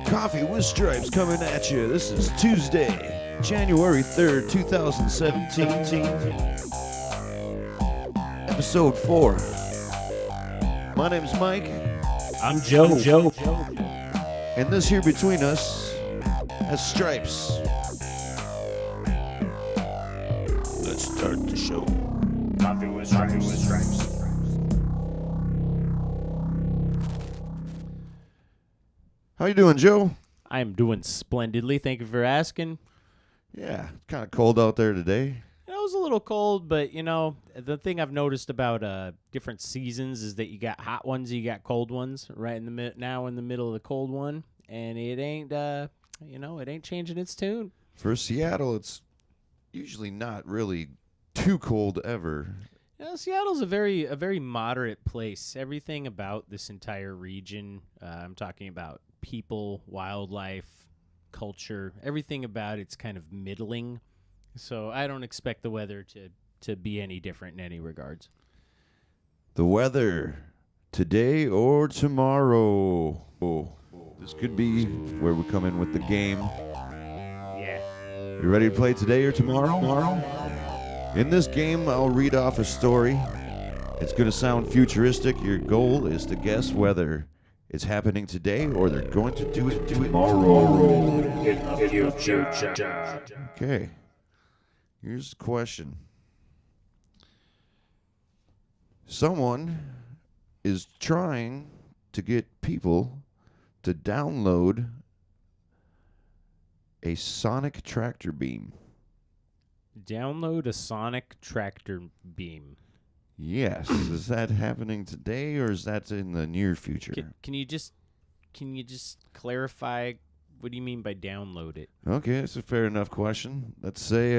Coffee with Stripes coming at you. This is Tuesday, January 3rd, 2017. Episode 4. My name's Mike. I'm Joe. And this here between us has Stripes. Let's start the show. Coffee with Stripes. How you doing, Joe? I'm doing splendidly. Thank you for asking. Yeah, it's kind of cold out there today. It was a little cold, but, the thing I've noticed about different seasons is that you got hot ones, you got cold ones, right in the now in the middle of the cold one, and it ain't, it ain't changing its tune. For Seattle, it's usually not really too cold ever. Seattle's a very moderate place. Everything about this entire region, I'm talking about people, wildlife, culture, everything about it's kind of middling. So I don't expect the weather to be any different in any regards. The weather today or tomorrow. Oh, this could be where we come in with the game. Yeah. You ready to play today or tomorrow? In this game, I'll read off a story. It's going to sound futuristic. Your goal is to guess whether it's happening today or they're going to do it tomorrow. Okay. Here's the question. Someone is trying to get people to download a sonic tractor beam. Download a sonic tractor beam. Yes. Is that happening today or is that in the near future? Can you just clarify what do you mean by download it? Okay, that's a fair enough question. Let's say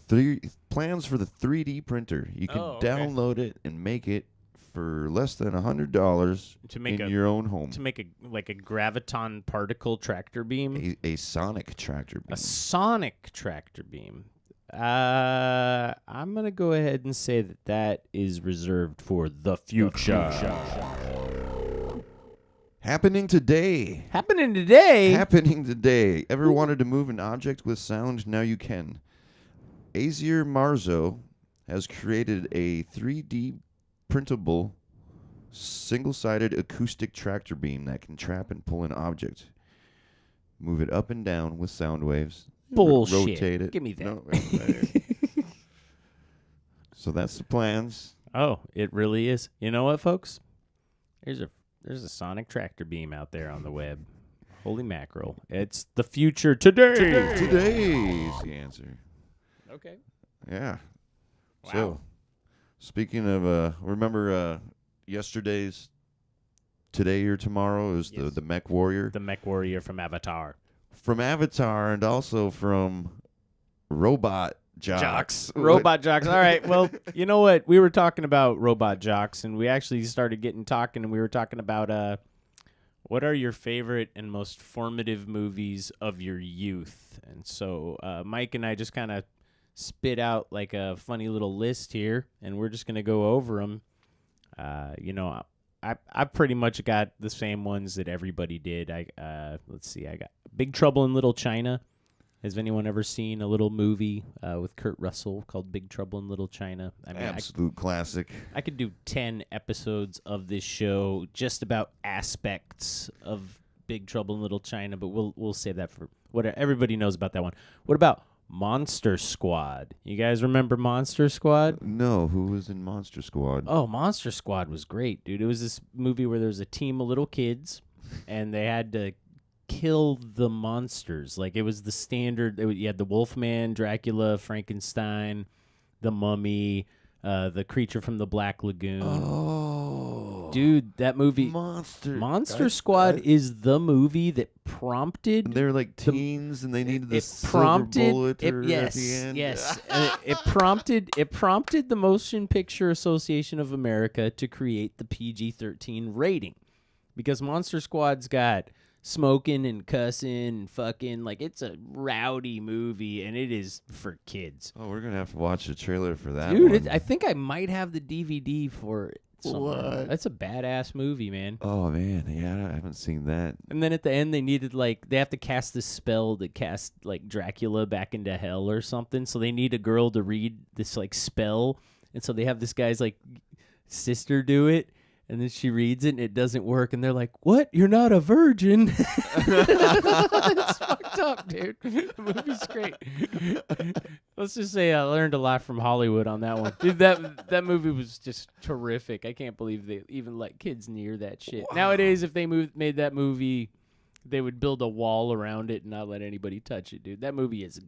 the plans for the 3D printer. You can download it and make it for less than $100 in your own home. To make a graviton particle tractor beam? A sonic tractor beam. A sonic tractor beam. I'm going to go ahead and say that is reserved for the future. Happening today. Happening today? Happening today. Ever wanted to move an object with sound? Now you can. Azier Marzo has created a 3D printable single-sided acoustic tractor beam that can trap and pull an object. Move it up and down with sound waves. Bullshit. Rotate it. Give me that. No, right. So that's the plans. Oh, it really is. You know what, folks? There's a sonic tractor beam out there on the web. Holy mackerel. It's the future today. Today's the answer. Okay. Yeah. Wow. So, speaking of, remember yesterday's Today or Tomorrow is Yes. the Mech Warrior? The Mech Warrior from Avatar. From Avatar and also from Robot Jocks. Robot Jocks. All right. Well, you know what? We were talking about Robot Jocks, and we actually started talking, and we were talking about what are your favorite and most formative movies of your youth? And so Mike and I just kind of spit out like a funny little list here, and we're just going to go over them. I pretty much got the same ones that everybody did. Let's see. I got Big Trouble in Little China. Has anyone ever seen a little movie with Kurt Russell called Big Trouble in Little China? I mean, absolute classic. I could do 10 episodes of this show just about aspects of Big Trouble in Little China, but we'll save that for what everybody knows about that one. What about Monster Squad? You guys remember Monster Squad? No, who was in Monster Squad? Oh, Monster Squad was great, dude. It was this movie where there was a team of little kids, and they had to kill the monsters. Like, it was the standard. You had the Wolfman, Dracula, Frankenstein, the Mummy, the creature from the Black Lagoon. Oh. Dude, that movie... Monster Squad is the movie that prompted... They're like teens, and they needed the silver bullet at the end. Yes. It prompted the Motion Picture Association of America to create the PG-13 rating. Because Monster Squad's got smoking and cussing and fucking, like, it's a rowdy movie, and it is for kids. Oh, we're going to have to watch the trailer for that Dude, one. I think I might have the DVD for it somewhere. What? That's a badass movie, man. Oh man, yeah, I haven't seen that. And then at the end, they have to cast this spell that casts like Dracula back into hell or something. So they need a girl to read this like spell, and so they have this guy's like sister do it, and then she reads it and it doesn't work, and they're like, "What? You're not a virgin?" It's fucked up, dude. The movie's great. Let's just say I learned a lot from Hollywood on that one, dude. That movie was just terrific. I can't believe they even let kids near that shit. Wow. Nowadays, if they made that movie, they would build a wall around it and not let anybody touch it, dude. That movie is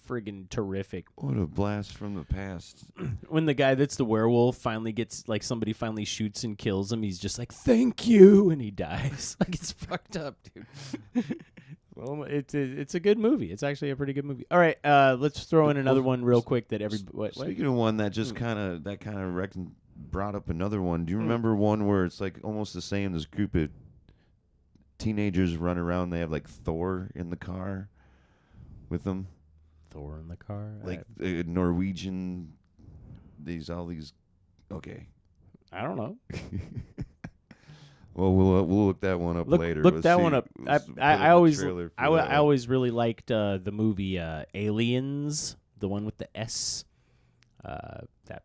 friggin' terrific. What a blast from the past. When the guy that's the werewolf finally gets, like, somebody finally shoots and kills him, he's just like, "Thank you," and he dies. Like, it's fucked up, dude. Well, it's a good movie. It's actually a pretty good movie. All right, let's throw in another one real quick that what? Speaking of one that just kind of brought up another one. Do you remember one where it's like almost the same? This group of teenagers run around. They have like Thor in the car with them. Thor in the car? Like Norwegian. All these. Okay. I don't know. Well, we'll look that one up later. Look Let's that see. one up. I always really liked the movie Aliens, the one with the S. That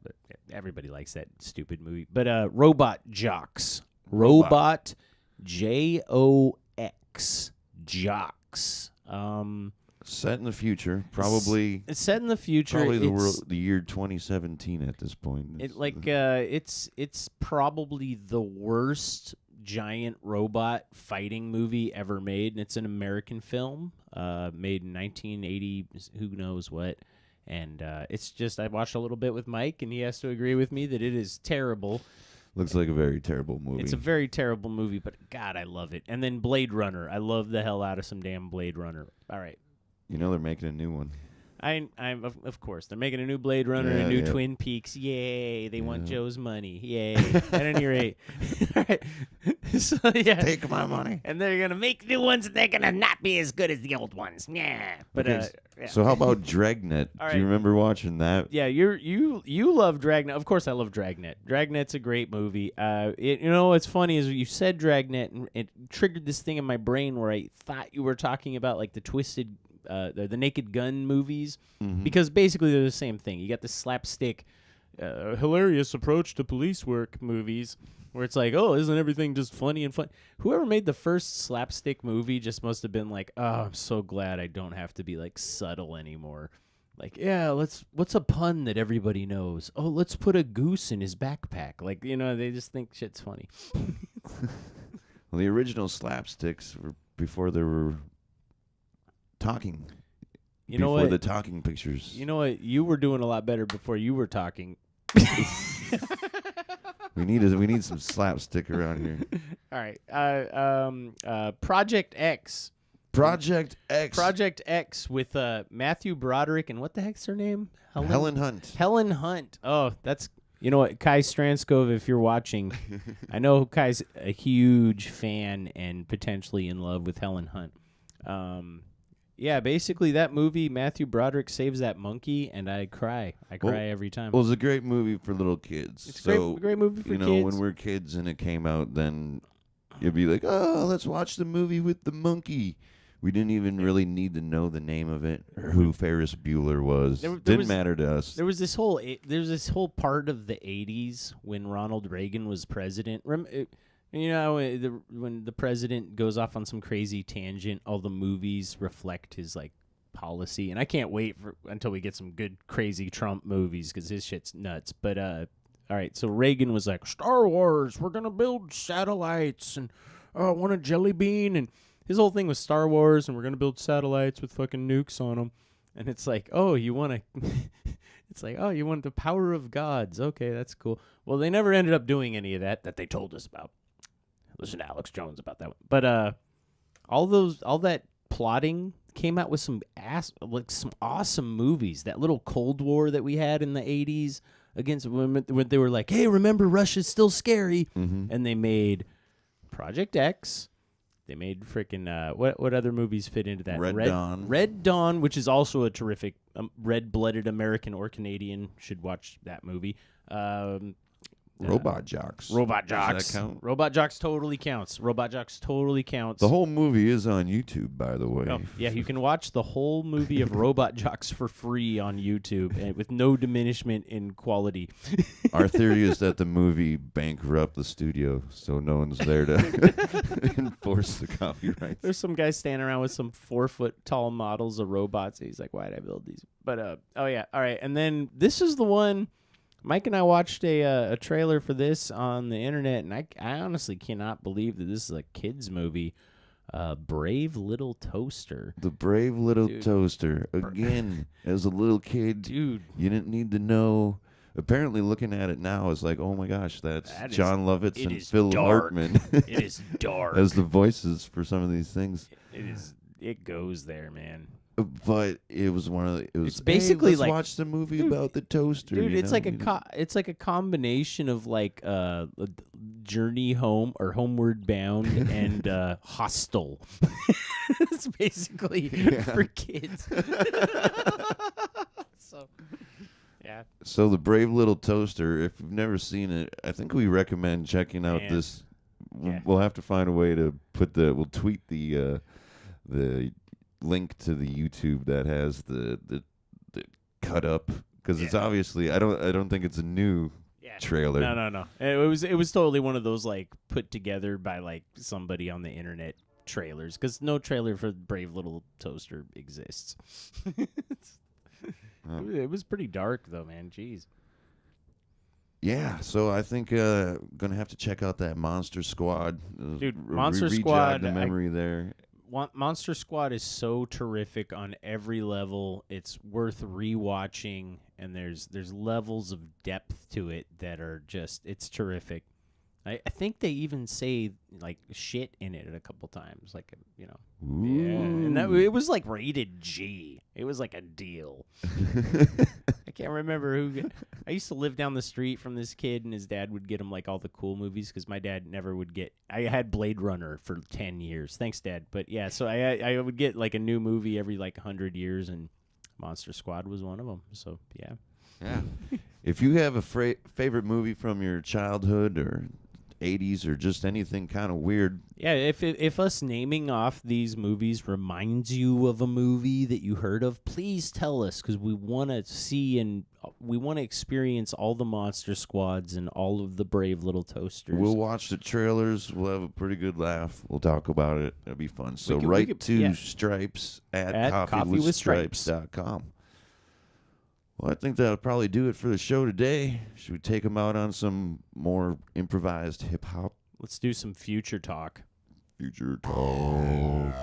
everybody likes that stupid movie. But Robot Jocks, Robot Jox, Jocks. Set in the future, probably. It's set in the future. Probably the year 2017 at this point. It's probably the worst giant robot fighting movie ever made, and it's an American film made in 1980, who knows what. And it's just, I watched a little bit with Mike, and he has to agree with me that it is terrible. Looks like a very terrible movie. It's a very terrible movie, but God, I love it. And then Blade Runner. I love the hell out of some damn Blade Runner. All right. You know they're making a new one. I'm of course they're making a new Blade Runner, Yeah, a new yeah. Twin Peaks. Yay! They want Joe's money. Yay! At any rate, all right. So yeah, Take my money. and they're gonna make new ones, and they're gonna not be as good as the old ones. Yeah, but Okay, yeah. So how about Dragnet? All Do you right. remember watching that? Yeah, you love Dragnet. Of course, I love Dragnet. Dragnet's a great movie. You know what's funny is you said Dragnet, and it triggered this thing in my brain where I thought you were talking about like the Twisted, the Naked Gun movies, because basically they're the same thing. You got the slapstick, hilarious approach to police work movies, where it's like, oh, isn't everything just funny and fun? Whoever made the first slapstick movie just must have been like, oh, I'm so glad I don't have to be like subtle anymore. Like, yeah, what's a pun that everybody knows? Oh, let's put a goose in his backpack. Like, you know, they just think shit's funny. Well, the original slapsticks were before there were talking. You know before what? the talking pictures. You know what? You were doing a lot better before you were talking. We need some slapstick around here. All right. Project X. Project X. Project X with Matthew Broderick and what the heck's her name? Helen Hunt. Helen Hunt. Oh, that's, you know what, Kai Stranskov, if you're watching, I know Kai's a huge fan and potentially in love with Helen Hunt. Yeah, basically that movie, Matthew Broderick saves that monkey, and I cry. I cry every time. Well, it's a great movie for little kids. It's a great movie for you know, kids. when we're kids and it came out, then you'd be like, oh, let's watch the movie with the monkey. We didn't even really need to know the name of it or who Ferris Bueller was. Didn't matter to us. There was this whole part of the 80s when Ronald Reagan was president. You know, when the president goes off on some crazy tangent, all the movies reflect his like policy, and I can't wait until we get some good crazy Trump movies because his shit's nuts. But all right, so Reagan was like, Star Wars, we're gonna build satellites, and I want a jelly bean, and his whole thing was Star Wars, and we're gonna build satellites with fucking nukes on them, and it's like, oh, you want to. It's like, oh, you want the power of gods. Okay, that's cool. Well, they never ended up doing any of that they told us about. Listen to Alex Jones about that one. But all that plotting came out with some awesome movies. That little Cold War that we had in the 80s against when they were like, hey, remember Russia's still scary. And they made Project X. They made freaking what other movies fit into that? Red Dawn. Red Dawn, which is also a terrific red-blooded American or Canadian should watch that movie. Robot Jocks. Robot Does that Jocks. count? Robot Jocks totally counts. Robot Jocks totally counts. The whole movie is on YouTube, by the way. Oh, yeah, you can watch the whole movie of Robot Jocks for free on YouTube and with no diminishment in quality. Our theory is that the movie bankrupt the studio, so no one's there to enforce the copyrights. There's some guy standing around with some 4-foot tall models of robots. He's like, why'd I build these? But, oh, yeah. All right. And then this is the one. Mike and I watched a trailer for this on the internet, and I honestly cannot believe that this is a kid's movie. Brave Little Toaster. The Brave Little Dude. Toaster. Again, as a little kid, Dude. you didn't need to know. Apparently, looking at it now is like, oh my gosh, that's That is- John Lovitz it and is Phil dark. Hartman It is dark. as the voices for some of these things. It goes there, man. But it was one of the. It was It's basically let's like- watch the movie Dude, about the toaster. Dude, you it's know? like it's like a combination of like Journey Home or Homeward Bound and Hostel. It's basically for kids. So, yeah. So the Brave Little Toaster. If you've never seen it, I think we recommend checking out Man. this. Yeah. We'll have to find a way to put the. We'll tweet the link to the YouTube that has the cut up because it's Yeah. obviously I don't think it's a new Yeah. trailer. No. It was totally one of those like put together by like somebody on the internet trailers because no trailer for Brave Little Toaster exists. It was pretty dark though, man. Jeez. Yeah, so I think gonna have to check out that Monster Squad. Dude, Monster Squad, The memory there. Monster Squad is so terrific on every level. It's worth rewatching, and there's levels of depth to it that are just it's terrific. I think they even say like shit in it a couple times, like you know. Ooh. Yeah, and that it was like rated G. It was like a deal. I can't remember who. I used to live down the street from this kid, and his dad would get him like all the cool movies because my dad never would get. I had Blade Runner for 10 years. Thanks, Dad. But yeah, so I would get like a new movie every like 100 years, and Monster Squad was one of them. So yeah. Yeah. If you have a favorite movie from your childhood or 80s or just anything kind of weird. Yeah, if us naming off these movies reminds you of a movie that you heard of, please tell us because we want to see and we want to experience all the Monster Squads and all of the Brave Little Toasters. We'll watch the trailers. We'll have a pretty good laugh. We'll talk about it. It'll be fun. So we write could- to yeah. Stripes at coffeewithstripes. coffeewithstripes.com. Well, I think that'll probably do it for the show today. Should we take them out on some more improvised hip hop? Let's do some future talk. Future talk.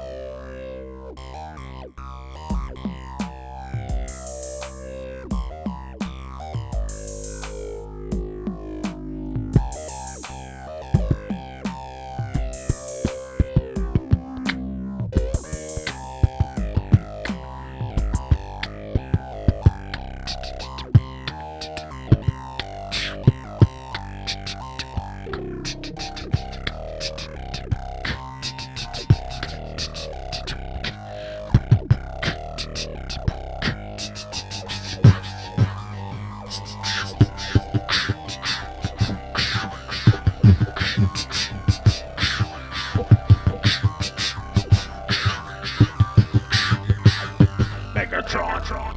Megatron.